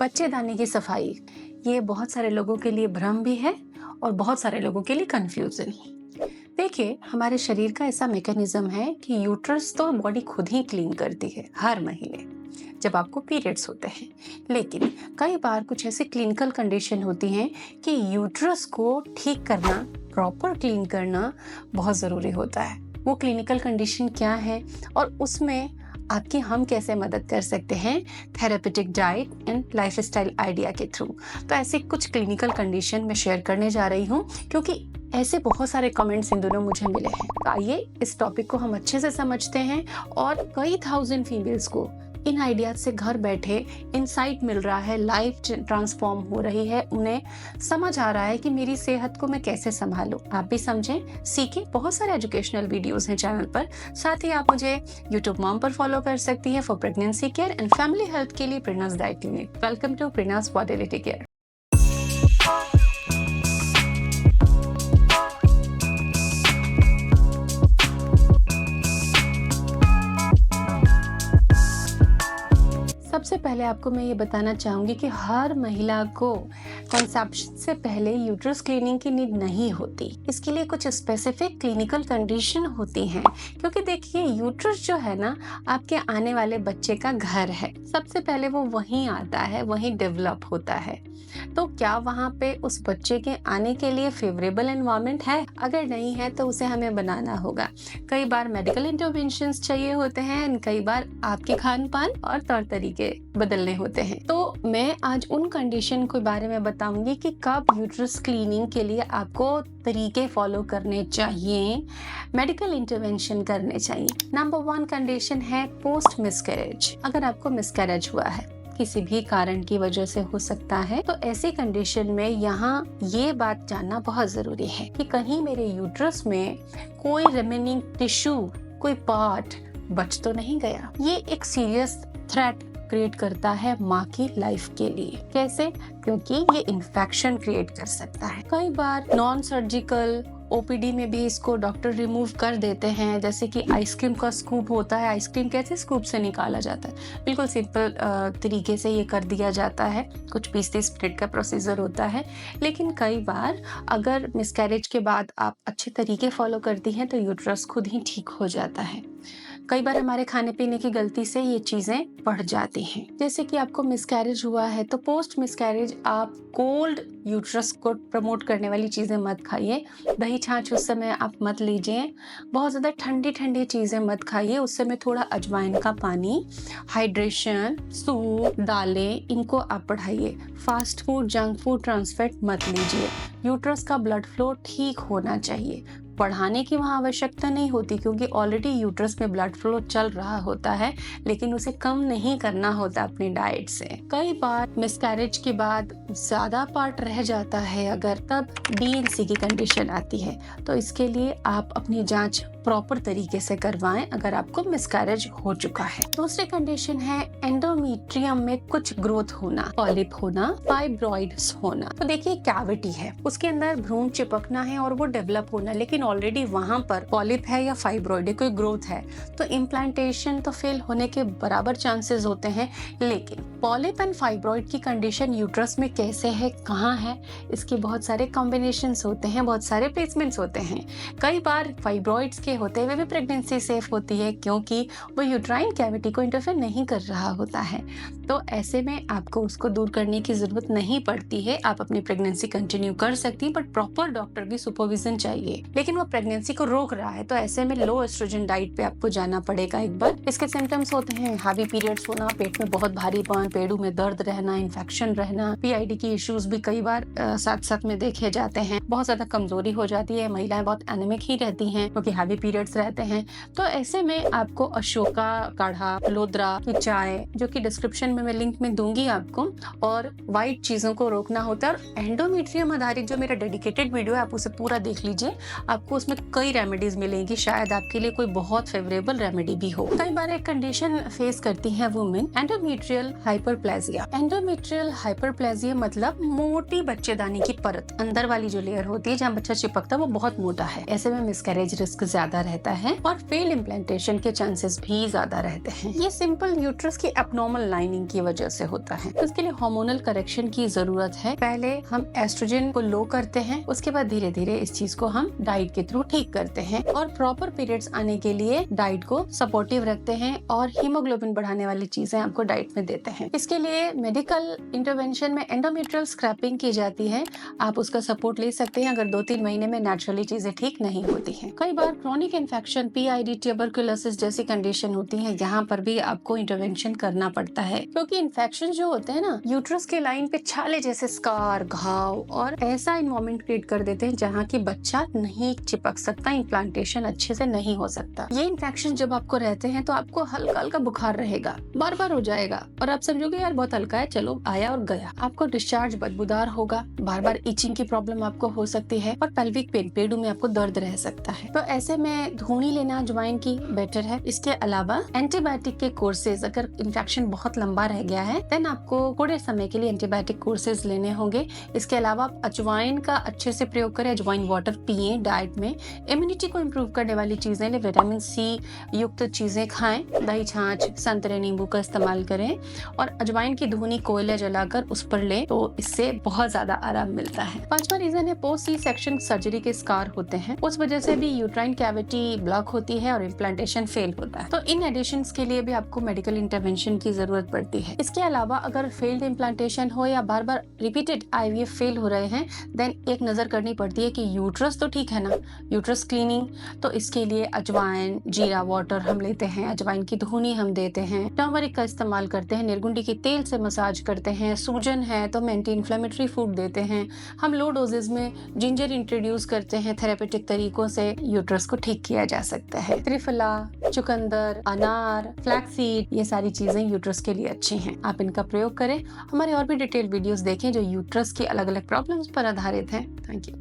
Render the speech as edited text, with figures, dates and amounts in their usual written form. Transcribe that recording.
बच्चेदानी की सफाई, ये बहुत सारे लोगों के लिए भ्रम भी है और बहुत सारे लोगों के लिए कंफ्यूजन। देखिए, हमारे शरीर का ऐसा मैकेनिज्म है कि यूट्रस तो बॉडी खुद ही क्लीन करती है हर महीने जब आपको पीरियड्स होते हैं। लेकिन कई बार कुछ ऐसी क्लिनिकल कंडीशन होती हैं कि यूट्रस को ठीक करना, प्रॉपर क्लीन करना बहुत ज़रूरी होता है। वो क्लिनिकल कंडीशन क्या है और उसमें आपकी हम कैसे मदद कर सकते हैं therapeutic diet and lifestyle idea के थ्रू। तो ऐसी कुछ क्लिनिकल कंडीशन मैं शेयर करने जा रही हूँ, क्योंकि ऐसे बहुत सारे कमेंट्स इन दोनों मुझे मिले हैं। तो आइए इस टॉपिक को हम अच्छे से समझते हैं और कई थाउजेंड फीमेल्स को इन आइडियाज से घर बैठे इनसाइट मिल रहा है, लाइफ ट्रांसफॉर्म हो रही है, उन्हें समझ आ रहा है कि मेरी सेहत को मैं कैसे संभालूं। आप भी समझें, सीखें। बहुत सारे एजुकेशनल वीडियोस हैं चैनल पर। साथ ही आप मुझे यूट्यूब मॉम पर फॉलो कर सकती हैं for pregnancy care and family health के लिए Prerna's diet clinic. Welcome to Prerna's fertility care. सबसे पहले आपको मैं ये बताना चाहूँगी कि हर महिला को कंसेप्शन से पहले यूट्रस क्लीनिंग की नीड नहीं होती। इसके लिए कुछ स्पेसिफिक क्लिनिकल कंडीशन होती हैं, क्योंकि देखिए यूट्रस जो है ना, आपके आने वाले बच्चे का घर है। सबसे पहले वो वहीं आता है, वहीं डेवलप होता है। तो क्या वहाँ पे उस बच्चे के आने के लिए फेवरेबल एनवायरनमेंट है? अगर नहीं है तो उसे हमें बनाना होगा। कई बार मेडिकल इंटरवेंशंस चाहिए होते हैं, कई बार आपके खान पान और तौर तरीके बदलने होते हैं। तो मैं आज उन कंडीशन के बारे में बताऊंगी कि कब यूट्रस क्लीनिंग के लिए आपको तरीके फॉलो करने चाहिए, मेडिकल इंटरवेंशन करने चाहिए। नंबर 1 कंडीशन है पोस्ट मिसकैरेज। अगर आपको मिसकैरेज हुआ है, किसी भी कारण की वजह से हो सकता है, तो ऐसी कंडीशन में यहाँ ये बात जानना बहुत जरूरी है कि कहीं मेरे यूट्रस में कोई रिमेनिंग टिश्यू, कोई पार्ट बच तो नहीं गया। ये एक सीरियस थ्रेट क्रिएट करता है माँ की लाइफ के लिए। कैसे? क्योंकि ये इन्फेक्शन क्रिएट कर सकता है। कई बार नॉन सर्जिकल ओपीडी में भी इसको डॉक्टर रिमूव कर देते हैं, जैसे कि आइसक्रीम का स्कूप होता है। आइसक्रीम कैसे स्कूप से निकाला जाता है? बिल्कुल सिंपल तरीके से ये कर दिया जाता है। कुछ 20-30 मिनट का प्रोसीजर होता है। लेकिन कई बार अगर मिसकैरेज के बाद आप अच्छे तरीके फॉलो करती हैं तो यूट्रस खुद ही ठीक हो जाता है। कई बार हमारे खाने पीने की गलती से ये चीजें बढ़ जाती हैं। जैसे कि आपको मिसकैरेज हुआ है तो पोस्ट मिसकैरेज आप कोल्ड यूट्रस को प्रमोट करने वाली चीजें मत खाइए। दही छाछ उस समय आप मत लीजिए। बहुत ज्यादा ठंडी ठंडी चीजें मत खाइए। उस समय थोड़ा अजवाइन का पानी, हाइड्रेशन, सूप, दालें, इनको आप बढ़ाइए। Fast food, junk food, trans fat मत लीजिए। यूट्रस का ब्लड फ्लो ठीक होना चाहिए। बढ़ाने की वहाँ आवश्यकता नहीं होती, क्योंकि ऑलरेडी यूट्रस में ब्लड फ्लो चल रहा होता है, लेकिन उसे कम नहीं करना होता अपनी डाइट से। कई बार मिसकैरेज के बाद ज्यादा पार्ट रह जाता है, अगर तब डीएनसी की कंडीशन आती है। तो इसके लिए आप अपनी जांच प्रॉपर तरीके से करवाएं अगर आपको मिसकैरेज हो चुका है। दूसरी कंडीशन है एंडोमेट्रियम में कुछ ग्रोथ होना, पॉलिप होना, फाइब्रॉइड्स होना। तो देखिए, कैविटी है, उसके अंदर भ्रूण चिपकना है और वो डेवलप होना, लेकिन ऑलरेडी वहां पर पॉलिप है या फाइब्रॉइड है, कोई ग्रोथ है, तो इम्प्लांटेशन तो फेल होने के बराबर चांसेस होते हैं। लेकिन पॉलिप एंड फाइब्रॉइड की कंडीशन यूट्रस में कैसे है, कहाँ है, इसके बहुत सारे कॉम्बिनेशंस होते हैं, बहुत सारे प्लेसमेंट्स होते हैं। कई बार फाइब्रॉइड्स के होते हुए भी प्रेगनेंसी सेफ होती है, क्योंकि वो यूट्राइन कैविटी को इंटरफेयर नहीं कर रहा होता है। तो ऐसे में आपको उसको दूर करने की जरूरत नहीं पड़ती है। आप अपनी प्रेगनेंसी कंटिन्यू कर सकती हैं, बट प्रॉपर डॉक्टर की सुपरविजन चाहिए। लेकिन वो प्रेगनेंसी को रोक रहा है, तो ऐसे में लो एस्ट्रोजन डाइट पे आपको जाना पड़ेगा एक बार। इसके सिम्टम्स होते हैं हैवी पीरियड्स होना, पेट में बहुत भारीपन, पेड़ों में दर्द रहना, इन्फेक्शन रहना, पीआईडी की इश्यूज भी कई बार साथ साथ में देखे जाते हैं। बहुत ज्यादा कमजोरी हो जाती है, महिलाएं बहुत एनेमिक ही रहती हैं क्योंकि हैवी पीरियड्स रहते हैं। तो ऐसे में आपको अशोका काढ़ा, लोद्रा की चाय, जो कि डिस्क्रिप्शन में मैं लिंक में दूंगी आपको, और व्हाइट चीजों को रोकना होता है। और एंडोमेट्रियम आधारित जो मेरा डेडिकेटेड वीडियो है, आप उसे पूरा देख लीजिए। आपको उसमें कई रेमेडीज मिलेंगी, शायद आपके लिए कोई बहुत फेवरेबल रेमेडी भी हो। कई बार एक कंडीशन फेस करती है women, endometrial hyperplasia. Endometrial hyperplasia मतलब मोटी बच्चेदानी की परत, अंदर वाली जो लेयर होती है जहाँ बच्चा चिपकता है, वो बहुत मोटा है। ऐसे में मिसकैरेज रिस्क ज्यादा ज्यादा रहता है और फेल इम्प्लांटेशन के चांसेस भी ज्यादा रहते हैं। ये सिंपल यूट्रस की एब्नॉर्मल लाइनिंग की वजह से होता है। तो इसके लिए हार्मोनल करेक्शन की जरूरत है। पहले हम एस्ट्रोजन को लो करते हैं, उसके बाद धीरे धीरे इस चीज को हम डाइट के थ्रू ठीक करते हैं और प्रॉपर पीरियड्स आने के लिए डाइट को सपोर्टिव रखते हैं और हीमोग्लोबिन बढ़ाने वाली चीजें आपको डाइट में देते हैं। इसके लिए मेडिकल इंटरवेंशन में एंडोमेट्रियल स्क्रैपिंग की जाती है, आप उसका सपोर्ट ले सकते हैं अगर 2-3 महीने में नेचुरली चीजें ठीक नहीं होती हैं। कई बार क्रोनिक इन्फेक्शन, PID, ट्यूबरकुलोसिस जैसी कंडीशन होती है, यहाँ पर भी आपको इंटरवेंशन करना पड़ता है क्योंकि इन्फेक्शन जो होते हैं ना, यूट्रस के लाइन पे छाले जैसे स्कार, घाव और ऐसा इन्वायरमेंट क्रिएट कर देते हैं जहाँ की बच्चा नहीं चिपक सकता, इम्प्लांटेशन अच्छे से नहीं हो सकता। ये इन्फेक्शन जब आपको रहते हैं तो आपको हल्का हल्का बुखार रहेगा, बार बार हो जाएगा और आप समझोगे यार बहुत हल्का है, चलो आया और गया। आपको डिस्चार्ज बदबूदार होगा, बार बार इचिंग की प्रॉब्लम आपको हो सकती है और पेल्विक पेन, पेडू में आपको दर्द रह सकता है। तो ऐसे में धूनी लेना अजवाइन की बेटर है। इसके अलावा एंटीबायोटिक के कोर्सेज, अगर इन्फेक्शन बहुत लंबा रह गया है देन आपको थोड़े समय के लिए एंटीबायोटिक कोर्सेज लेने होंगे। इसके अलावा आप अजवाइन का अच्छे से प्रयोग करें, अजवाइन वाटर पिए, डाइट में इम्यूनिटी को इम्प्रूव करने वाली चीजें ले, विटामिन C युक्त चीजें खाएं, दही, छाछ, संतरे, नींबू का इस्तेमाल करें और अजवाइन की धुनी कोयला जलाकर उस पर ले तो इससे बहुत ज्यादा आराम मिलता है। 5वां रीजन है पोस्ट सी सेक्शन सर्जरी के स्कार होते हैं, उस वजह से भी यूट्राइन कैविटी ब्लॉक होती है और इम्प्लांटेशन फेल होता है। तो इन एडिशंस के लिए भी आपको मेडिकल इंटरवेंशन की जरूरत पड़ती है। इसके अलावा अगर फेल्ड इम्प्लांटेशन हो या बार बार रिपीटेड IVF फेल हो रहे हैं देन एक नजर करनी पड़ती है कि यूट्रस तो ठीक है ना, यूट्रस क्लीनिंग। तो इसके लिए अजवाइन, जीरा वाटर हम लेते हैं, अजवाइन की धुनी हम देते हैं, टर्मरिक का इस्तेमाल करते हैं, निर्गुंडी के तेल से मसाज करते हैं, सूजन है तो एंटी इन्फ्लेमेटरी फूड देते हैं, हम लो डोजेज में जिंजर इंट्रोड्यूस करते हैं। थेरेपेटिक तरीकों से यूट्रस को ठीक किया जा सकता है। त्रिफला, चुकंदर, अनार, फ्लैक्सीड, ये सारी चीजें यूट्रस के लिए अच्छी हैं, आप इनका प्रयोग करें। हमारे और भी डिटेल वीडियोस देखें जो यूट्रस की अलग अलग प्रॉब्लम्स पर आधारित हैं। Thank you.